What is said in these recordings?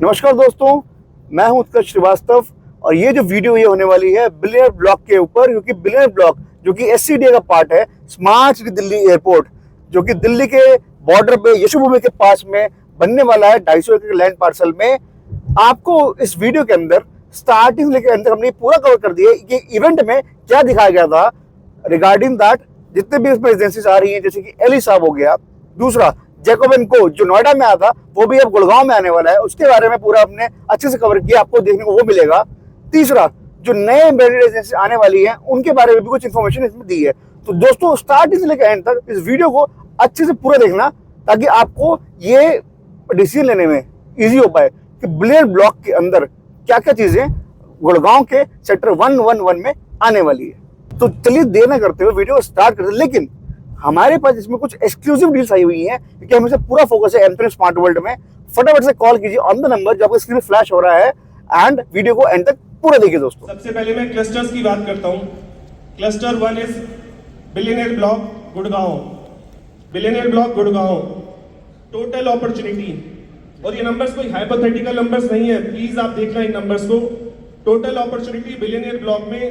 नमस्कार दोस्तों, मैं हूं उत्कर्ष श्रीवास्तव और ये जो वीडियो ये होने वाली है बिलियनर ब्लॉक के ऊपर, क्योंकि बिलियनर ब्लॉक जो कि एससीडीए का पार्ट है, स्मार्ट सिटी दिल्ली एयरपोर्ट, जो कि दिल्ली के बॉर्डर पे यशोभूमि के पास में बनने वाला है 250 एकड़ के लैंड पार्सल में। आपको इस वीडियो के अंदर स्टार्टिंग से लेकर अंदर हमने पूरा कवर कर दिया कि इवेंट में क्या दिखाया गया था रिगार्डिंग दैट। जितने भी इसमें एजेंसीज आ रही हैं, जैसे कि एली साहब हो गया, दूसरा जैकब एंड को जो नोएडा में आया था वो भी अब गुड़गांव में आने वाला है, उसके बारे में पूरा हमने अच्छे से कवर किया, आपको देखने को वो मिलेगा। तीसरा, जो नए ब्रांडेड एजेंसी आने वाली है उनके बारे में भी कुछ इन्फॉर्मेशन इसमें दी है। तो दोस्तों स्टार्टिंग से लेकर एंड तक इस वीडियो को अच्छे से पूरा देखना, ताकि आपको ये डिसीजन लेने में ईजी हो पाए कि बिलियनर ब्लॉक के अंदर क्या क्या चीजें गुड़गांव के सेक्टर 111 में आने वाली है। तो चलिए देर न करते हुए वीडियो स्टार्ट करते हैं। लेकिन हमारे पास इसमें कुछ एक्सक्लूसिव डील्स आई हुई हैं, क्योंकि हमें से पूरा फोकस है एम स्मार्ट वर्ल्ड में। फटाफट से कॉल कीजिए ऑन द नंबर जो आपको स्क्रीन में फ्लैश हो रहा है, एंड वीडियो को एंड तक पूरा देखिए दोस्तों। सबसे पहले मैं क्लस्टर्स की बात करता हूं। Cluster 1 is billionaire block Gurgaon. Billionaire block Gurgaon total opportunity, और ये नंबर्स कोई हाइपोथेटिकल नंबर्स नहीं है, प्लीज आप देखना इन नंबर्स को। टोटल अपॉर्चुनिटी बिलियनर ब्लॉक में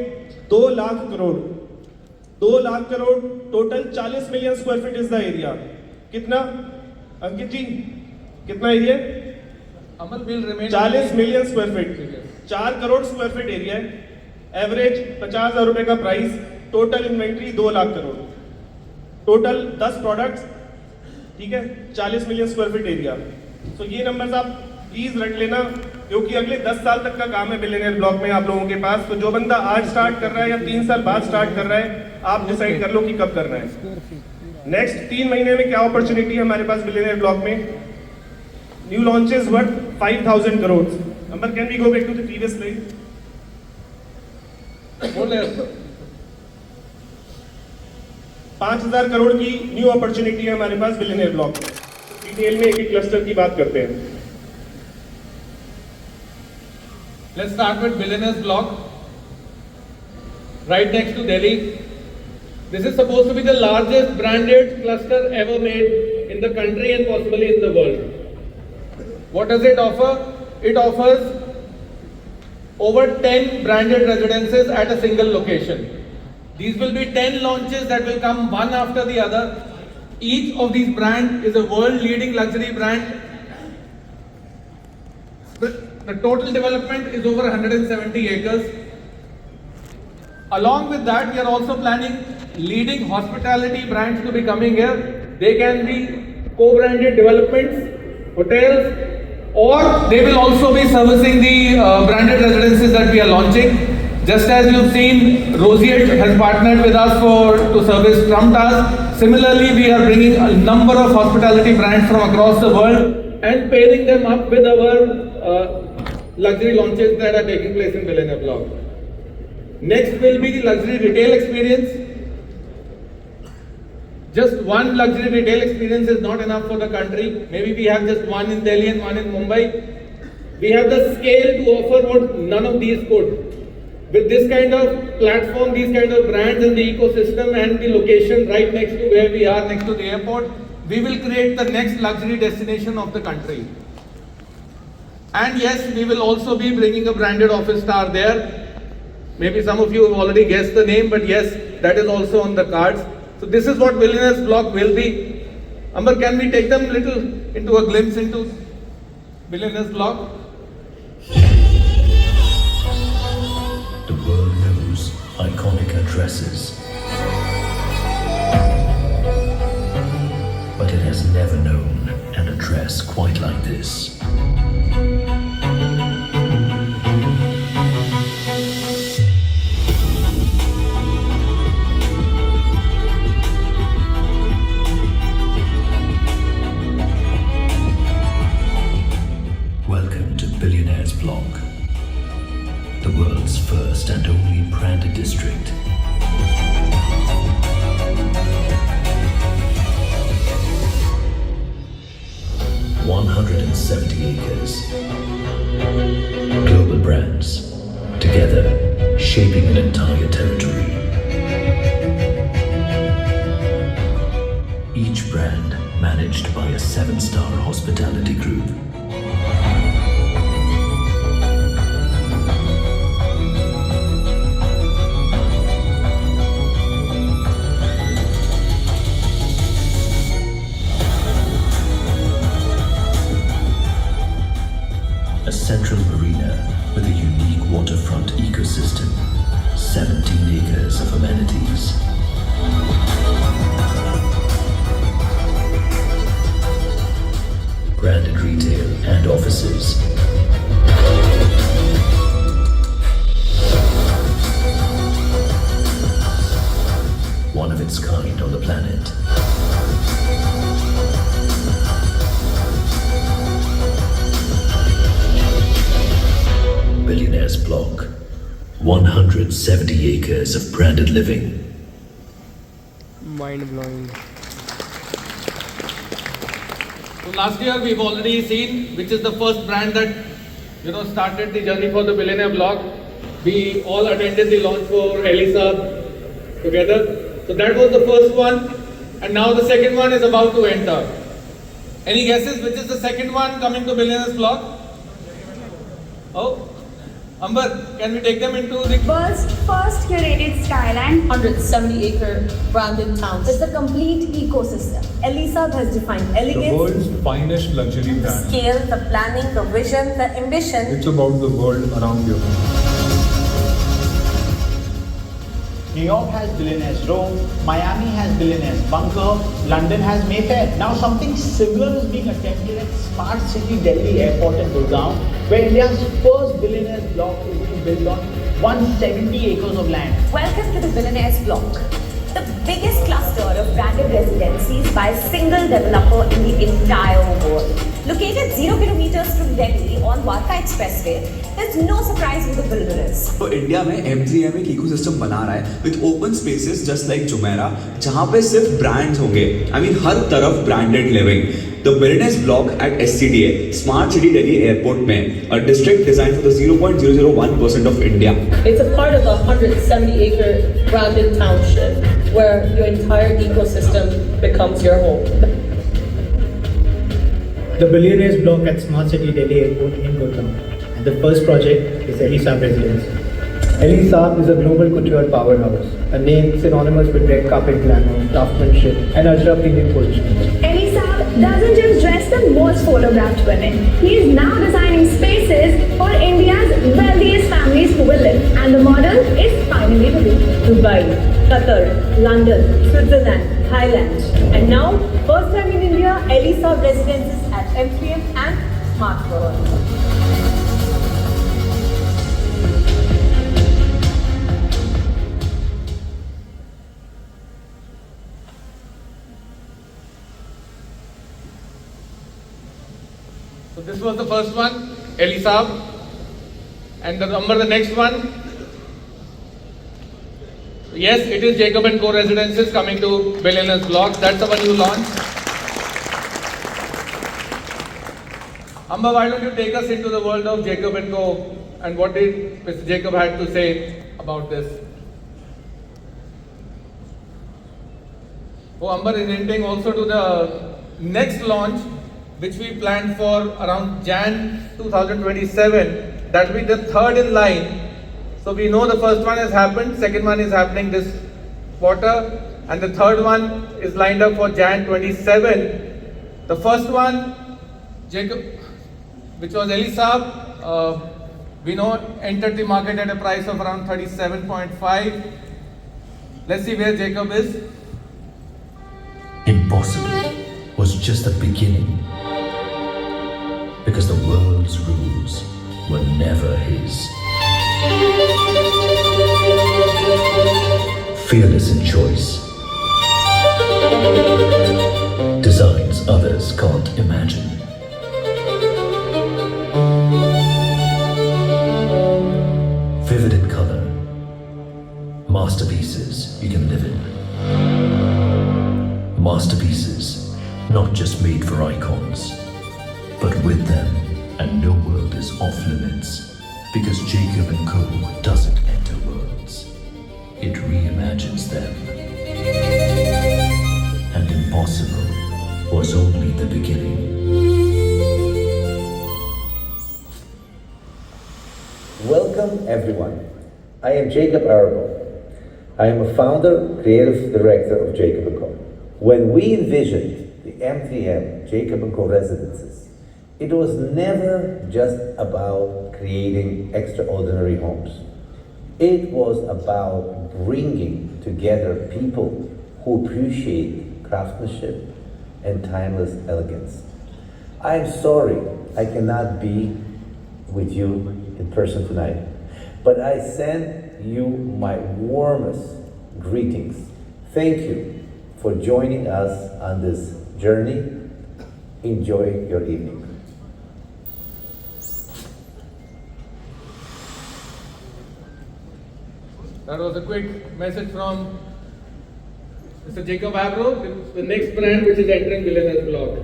2 lakh crore, 2 lakh crore total. 40 million square feet is the area. कितना अंकित जी, कितना area? Amal will remain 40 million square feet, 4 crore square feet area है। एवरेज 50,000 रुपए का price, total inventory 2 lakh crore, total 10 products, ठीक है, 40 मिलियन स्क्वायर फीट एरिया। तो ये नंबर्स आप प्लीज रख लेना, क्योंकि अगले 10 साल तक का काम है बिलियनर ब्लॉक में आप लोगों के पास। तो जो बंदा आज स्टार्ट कर रहा है या 3 साल बाद स्टार्ट कर रहा है, आप डिसाइड कर लो कि कब करना है। नेक्स्ट 3 महीने में क्या अपॉर्चुनिटी है हमारे पास बिलियनर ब्लॉक में? New launches worth 5,000 crore. Number can we go back to the previous slide? 5,000 crore की न्यू अपॉर्चुनिटी है हमारे पास बिलियनर ब्लॉक में। डिटेल में एक एक क्लस्टर की बात करते हैं। Let's start with Billionaires Block, right next to Delhi. This is supposed to be the largest branded cluster ever made in the country and possibly in the world. What does it offer? It offers over 10 branded residences at a single location. These will be 10 launches that will come one after the other. Each of these brands is a world-leading luxury brand. The total development is over 170 acres. Along with that, we are also planning leading hospitality brands to be coming here. They can be co-branded developments, hotels, or they will also be servicing the branded residences that we are launching. Just as you've seen, Roseate has partnered with us to service Trump Towers. Similarly, we are bringing a number of hospitality brands from across the world and pairing them up with our luxury launches that are taking place in Billionaire Block. Next will be the luxury retail experience. Just one luxury retail experience is not enough for the country. Maybe we have just one in Delhi and one in Mumbai. We have the scale to offer what none of these could. With this kind of platform, these kind of brands in the ecosystem and the location right next to where we are, next to the airport, we will create the next luxury destination of the country. And yes, we will also be bringing a branded office tower there. Maybe some of you have already guessed the name, but yes, that is also on the cards. So this is what Billionaires Block will be. Amber, can we take them a little into a glimpse into Billionaires Block? The world knows iconic addresses, but it has never known an address quite like this. Welcome to Billionaires Block, the world's first and only branded district. ...170 acres. Global brands, together, shaping an entire territory. Each brand managed by a 7-star hospitality group. a central marina with a unique waterfront ecosystem, 17 acres of amenities. Branded retail and offices. One of its kind on the planet. Billionaires Block. 170 acres of branded living. Mind blowing. So last year we've already seen which is the first brand that started the journey for the Billionaire Block. We all attended the launch for Elisa together. So that was the first one, and now the second one is about to enter. Any guesses which is the second one coming to Billionaires Block? Oh, Amber, can we take them into the World's first curated skyline 170-acre branded towns. is a complete ecosystem. Elisab has defined The elegance, world's finest luxury The brand. scale, the planning, the vision, the ambition. It's about the world around you. New York has Billionaires Rome, Miami has Billionaires Bunker, London has Mayfair. Now something similar is being attempted at Smart City Delhi Airport in Gurgaon, where India's first Billionaires Block is being built on 170 acres of land. Welcome to the Billionaires Block, the biggest cluster of branded residencies by a single developer in the entire world. Located 0 kilometers from Delhi on Dwarka Expressway, there's no surprise who the builder is. तो India में M3M एक ecosystem बना रहा है with open spaces just like Jumeirah, जहां पे सिर्फ brands होंगे. आई मीन हर तरफ branded living. The billionaires block at SCDA, smart city Delhi airport में, a district design for the 0.001% of India. It's a part of a 170-acre branded township where your entire ecosystem becomes your home. The Billionaires Block at Smart City Delhi Airport in Gurgaon. And the first project is Elisab Residence. Elisab is a global couture powerhouse, a name synonymous with red carpet glamour, craftsmanship, and ultra-premium positioning. Elisab doesn't just dress the most photographed women. He is now designing spaces for India's wealthiest families who will live. And the model is finally ready. Dubai, Qatar, London, Switzerland, Thailand. And now, first time in India, Elisab Residences at M3M and Smart World. So this was the first one, Elisab, and the next one. Yes, it is Jacob & Co Residences coming to Billionaires Block. That's our new launch. Amba, why don't you take us into the world of Jacob & Co and what did Mr. Jacob had to say about this? Oh, Amber is hinting also to the next launch, which we planned for around Jan 2027. That will be the third in line. So we know the first one has happened, second one is happening this quarter, and the third one is lined up for Jan 27. The first one, Jacob, which was Elisab, we know entered the market at a price of around 37.5. Let's see where Jacob is. Impossible was just the beginning, because the world's rules were never his. Fearless in choice, designs others can't imagine. Vivid in color, masterpieces you can live in. Masterpieces not just made for icons, but with them, and no world is off limits, because Jacob & Co doesn't enter worlds, it reimagines them. And impossible was only the beginning. Welcome everyone. I am Jacob Arable. I am a founder, creative director of Jacob & Co. When we envisioned the M3M Jacob & Co Residences, It was never just about creating extraordinary homes. It was about bringing together people who appreciate craftsmanship and timeless elegance. I am sorry I cannot be with you in person tonight, but I send you my warmest greetings. Thank you for joining us on this journey. Enjoy your evening. That was a quick message from Mr. Jacob Abro, the next brand which is entering Billionaires Block.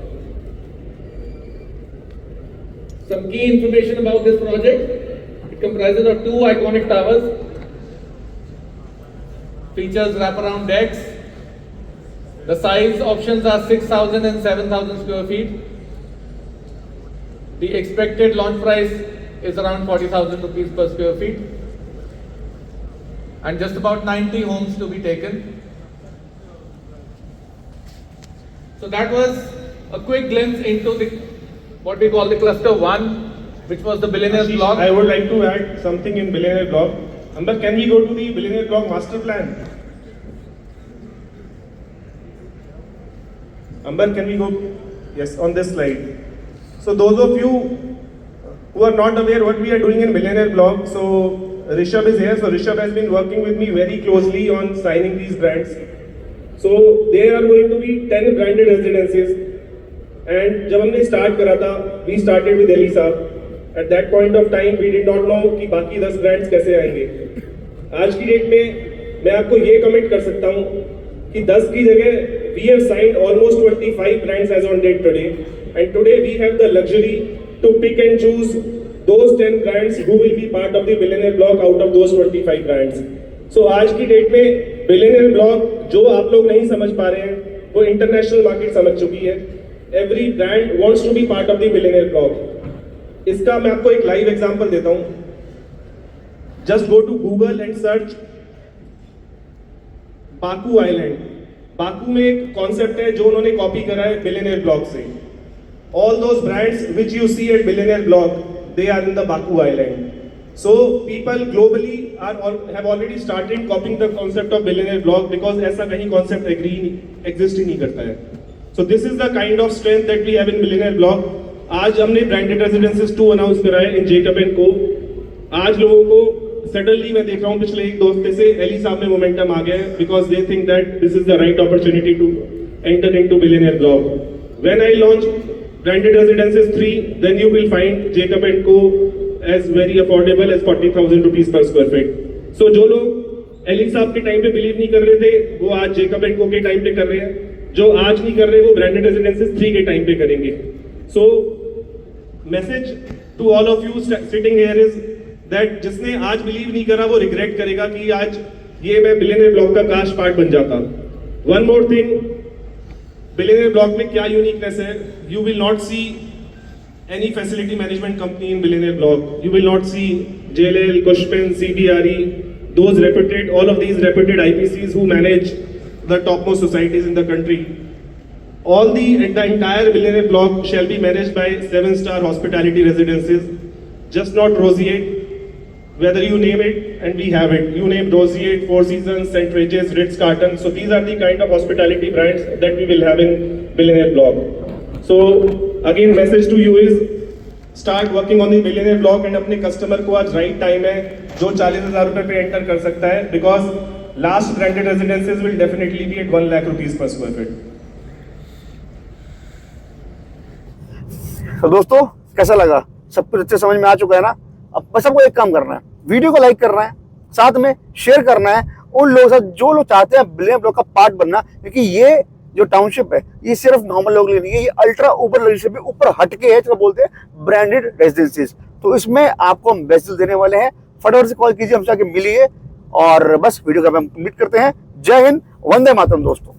Some key information about this project. It comprises of 2 iconic towers, features wraparound decks. The size options are 6,000 and 7,000 square feet. The expected launch price is around 40,000 rupees per square feet. And just about 90 homes to be taken. So that was a quick glimpse into what we call the cluster 1, which was the Billionaires Block. I would like to add something in Billionaire Block. Amber, can we go to the Billionaire Block master plan? Amber, can we go? Yes, on this slide. So those of you who are not aware what we are doing in Billionaire Block, so Rishabh is here. So Rishabh has been working with me very closely on signing these brands. So there are going to be 10 branded residences. And जब हमने start करा था, we started with Eli साहब. At that point of time, we did not know कि बाकी 10 brands कैसे आएंगे. आज की डेट में मैं आपको ये कमेंट कर सकता हूँ कि 10 की जगह we have signed almost 25 brands as on date today. And today we have the luxury to pick and choose those 10 brands who will be part of the Billionaire Block out of those 25 brands. So आज की date में Billionaire Block जो आप लोग नहीं समझ पा रहे हैं वो इंटरनेशनल मार्केट समझ चुकी है. Every brand wants to be part of the Billionaire Block. इसका मैं आपको एक लाइव एग्जांपल देता हूँ. Just go to Google and search Baku island. Baku में एक कॉन्सेप्ट है जो उन्होंने कॉपी करा है Billionaire Block से. All those brands which you see at Billionaire Block, they are in the Baku Island. So people globally have already started copying the concept of Billionaire Block because ऐसा कहीं concept exist ही नहीं करता है. So this is the kind of strength that we have in Billionaire Block. आज हमने branded residences 2 announce करा है in Jacob & Co. आज लोगों को suddenly मैं देख रहा हूँ पिछले 1-2 हफ्ते से एली साहब में momentum आ गया है because they think that this is the right opportunity to enter into Billionaire Block. When I launch branded residences 3, then you will find Jacob & Co. as very affordable as 40,000 rupees per square feet. So जो लोग Eli साहब के time पे believe नहीं कर रहे थे वो आज Jacob & Co. के टाइम पे कर रहे हैं. जो आज नहीं कर रहे वो branded residences 3 के टाइम पे करेंगे. So message to all of you sitting here is that जिसने आज बिलीव नहीं करा वो रिग्रेट करेगा कि आज ये मैं Billionaire Block का काश पार्ट बन जाता. One more thing, Billionaire Block में क्या यूनिकनेस है? You will not see any facility management company in Billionaire Block. You will not see JLL, Cushman, CBRE, those reputed, all of these reputed IPCs who manage the topmost societies in the country. The entire Billionaire Block shall be managed by 7-star hospitality residences, just not Roseate. Whether you name it, and we have it. You name Roseate, Four Seasons, St. Regis, Ritz-Carlton. So these are the kind of hospitality brands that we will have in Billionaire Block. So again, message to you is start working on the Billionaire Block and अपने customer को आज right time है जो 40,000 रुपए पे enter कर सकता है because last branded residences will definitely be at 1 lakh rupees per square feet. तो दोस्तों कैसा लगा? सब कुछ अच्छे समझ में आ चुका है ना? अब बस आपको एक काम करना है, वीडियो को लाइक करना है, साथ में शेयर करना है उन लोगों के साथ जो लोग चाहते हैं बिलियनियर ब्लॉक का पार्ट बनना, क्योंकि ये जो टाउनशिप है ये सिर्फ नॉर्मल लोग लिए नहीं है, ये अल्ट्रा ऊपर लग्जरी से भी ऊपर हटके है, जो बोलते हैं ब्रांडेड रेजिडेंसीज. तो इसमें आपको हम बेस्ट डील देने वाले हैं. फटाफट से कॉल कीजिए, हमसे आके मिलिए और बस वीडियो का हम कंप्लीट करते हैं. जय हिंद, वंदे मातरम दोस्तों.